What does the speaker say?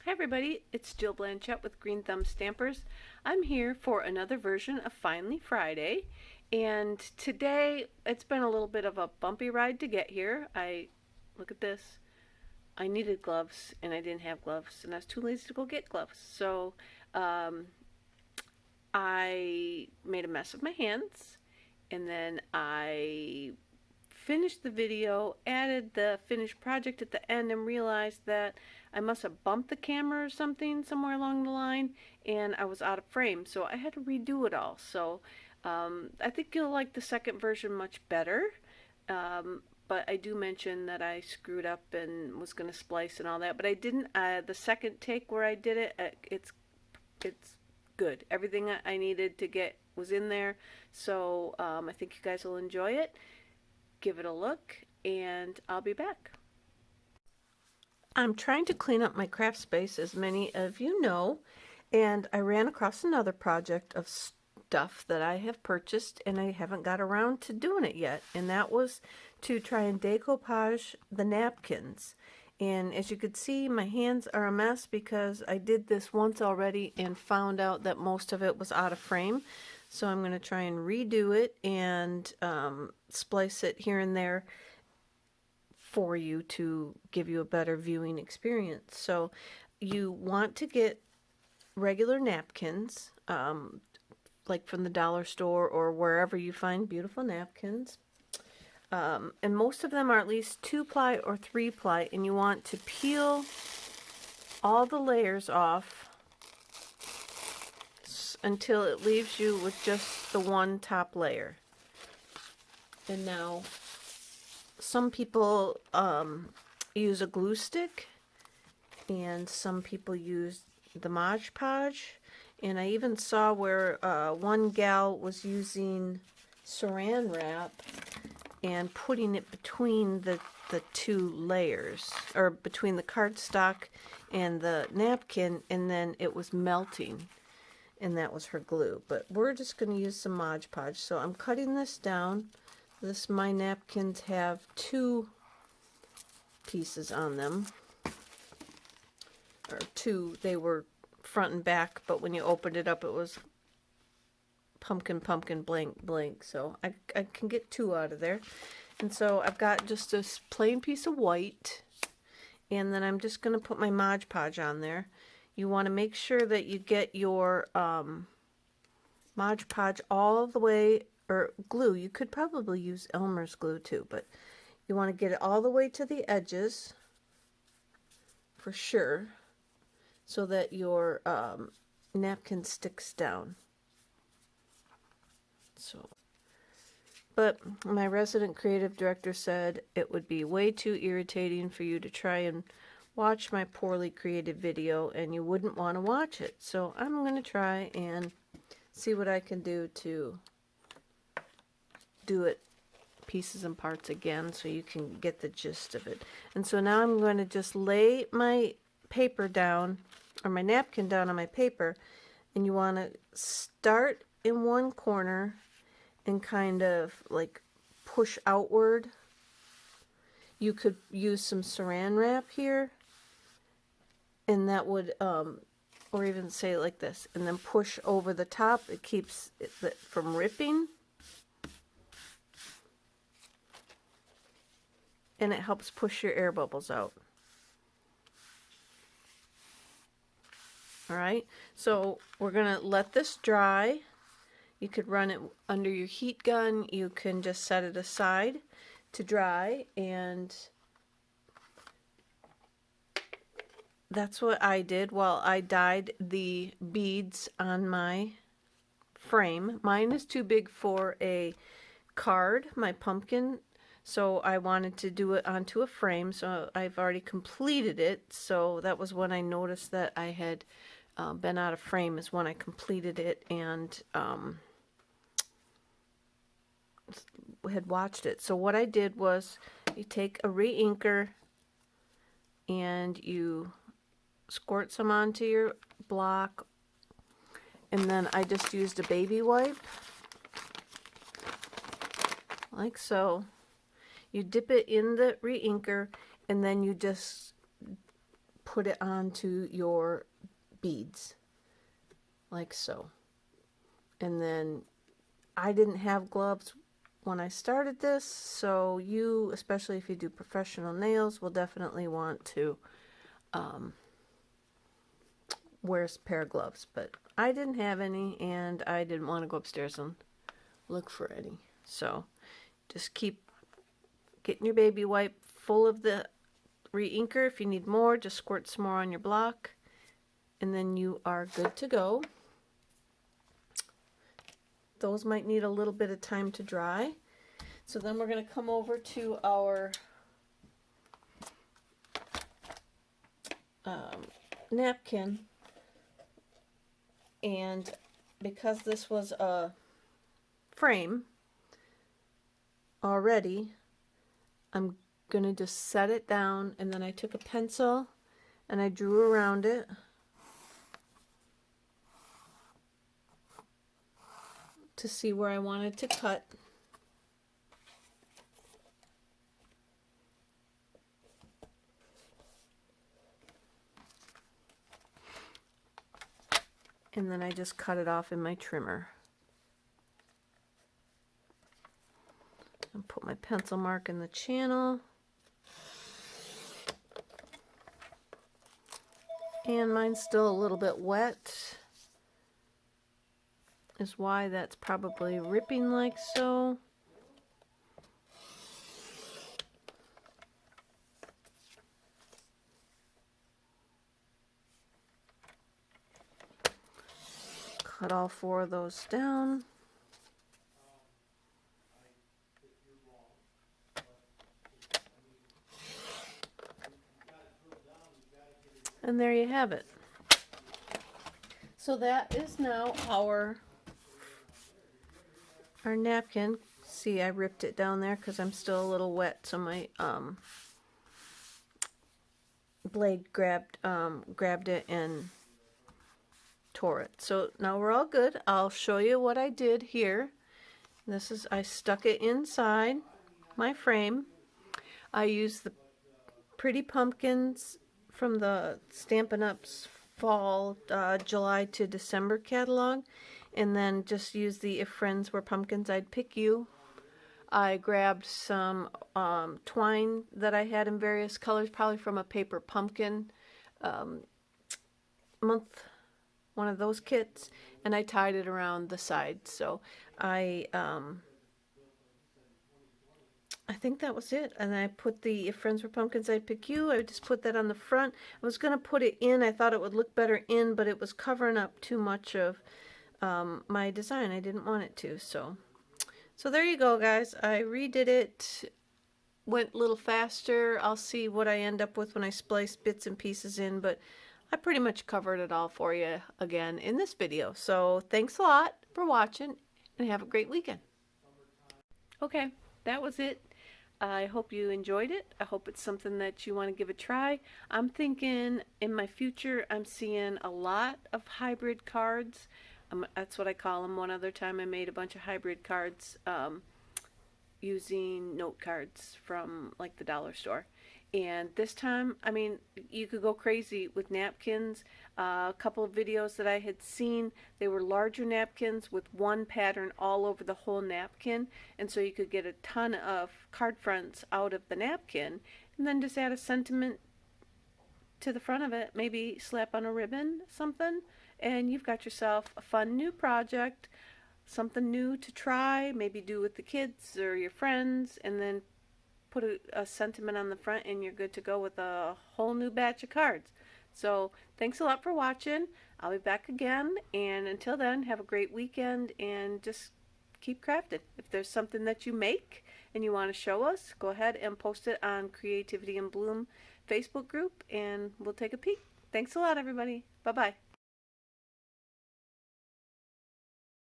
Hi everybody, it's Jill Blanchett with Green Thumb Stampers. I'm here for another version of Finally Friday, and today it's been a little bit of a bumpy ride to get here. Look at this, I needed gloves and I didn't have gloves and I was too lazy to go get gloves. So um, I made a mess of my hands and then I finished the video, added the finished project at the end, and realized that I must have bumped the camera or something somewhere along the line, and I was out of frame, so I had to redo it all. So I think you'll like the second version much better. But I do mention that I screwed up and was going to splice and all that, but I didn't. The second take where I did it, it's good. Everything I needed to get was in there, so I think you guys will enjoy it. Give it a look, and I'll be back. I'm trying to clean up my craft space, as many of you know, and I ran across another project of stuff that I have purchased and I haven't got around to doing it yet, and that was to try and decoupage the napkins. And as you could see, my hands are a mess because I did this once already and found out that most of it was out of frame. So I'm going to try and redo it and splice it here and there for you to give you a better viewing experience. So you want to get regular napkins, like from the dollar store or wherever you find beautiful napkins. And most of them are at least 2-ply or 3-ply, and you want to peel all the layers off until it leaves you with just the one top layer. And now some people use a glue stick, and some people use the Mod Podge, and I even saw where one gal was using saran wrap and putting it between the two layers, or between the cardstock and the napkin, and then it was melting, and that was her glue. But we're just going to use some Mod Podge. So I'm cutting this down. My napkins have 2 pieces on them, or 2. They were front and back, but when you opened it up, it was pumpkin, blank, blank. So I can get 2 out of there. And so I've got just this plain piece of white, and then I'm just going to put my Mod Podge on there. You want to make sure that you get your Mod Podge all the way, or glue. You could probably use Elmer's glue too, but you want to get it all the way to the edges for sure, so that your napkin sticks down. So, but my resident creative director said it would be way too irritating for you to try and watch my poorly created video, and you wouldn't want to watch it. So I'm going to try and see what I can do to do it pieces and parts again so you can get the gist of it. And so now I'm going to just lay my paper down, or my napkin down on my paper, and you want to start in one corner and kind of like push outward. You could use some saran wrap here, and that would or even say it like this, and then push over the top. It keeps it from ripping, and it helps push your air bubbles out. Alright, so we're going to let this dry. You could run it under your heat gun. You can just set it aside to dry, and that's what I did while I dyed the beads on my frame. Mine is too big for a card, my pumpkin, so I wanted to do it onto a frame. So I've already completed it. So that was when I noticed that I had been out of frame, is when I completed it and had watched it. So what I did was, you take a re-inker and you squirt some onto your block, and then I just used a baby wipe like so. You dip it in the re-inker, and then you just put it onto your beads like so. And then I didn't have gloves when I started this, so you, especially if you do professional nails, will definitely want to wear a pair of gloves. But I didn't have any, and I didn't want to go upstairs and look for any. So just keep getting your baby wipe full of the re-inker. If you need more, just squirt some more on your block, and then you are good to go. Those might need a little bit of time to dry. So then we're going to come over to our napkin, and because this was a frame already, I'm going to just set it down, and then I took a pencil and I drew around it. To see where I wanted to cut. And then I just cut it off in my trimmer. And put my pencil mark in the channel. And mine's still a little bit wet. Is why that's probably ripping like so. Cut all 4 of those down. And there you have it. So that is now our napkin. See, I ripped it down there because I'm still a little wet, so my blade grabbed it and tore it. So now we're all good. I'll show you what I did here. This is, I stuck it inside my frame. I used the Pretty Pumpkins from the Stampin' Up's fall July to December catalog, and then just use the If Friends Were Pumpkins I'd Pick You. I grabbed some twine that I had in various colors, probably from a Paper Pumpkin month, one of those kits, and I tied it around the side. So I think that was it. And I put the If Friends Were Pumpkins I'd Pick You. I just put that on the front. I was going to put it in. I thought it would look better in, but it was covering up too much of my design. I didn't want it to. So there you go, guys. I redid it. Went a little faster. I'll see what I end up with when I splice bits and pieces in, but I pretty much covered it all for you again in this video. So thanks a lot for watching, and have a great weekend. Okay, that was it. I hope you enjoyed it. I hope it's something that you want to give a try. I'm thinking in my future, I'm seeing a lot of hybrid cards. That's what I call them. One other time I made a bunch of hybrid cards using note cards from like the dollar store. And this time, I mean, you could go crazy with napkins. A couple of videos that I had seen, they were larger napkins with one pattern all over the whole napkin. And so you could get a ton of card fronts out of the napkin, and then just add a sentiment to the front of it. Maybe slap on a ribbon, something, and you've got yourself a fun new project, something new to try, maybe do with the kids or your friends, and then put a sentiment on the front, and you're good to go with a whole new batch of cards. So thanks a lot for watching. I'll be back again, and until then, have a great weekend, and just keep crafting. If there's something that you make and you want to show us, go ahead and post it on Creativity in Bloom Facebook group, and we'll take a peek. Thanks a lot, everybody. Bye-bye.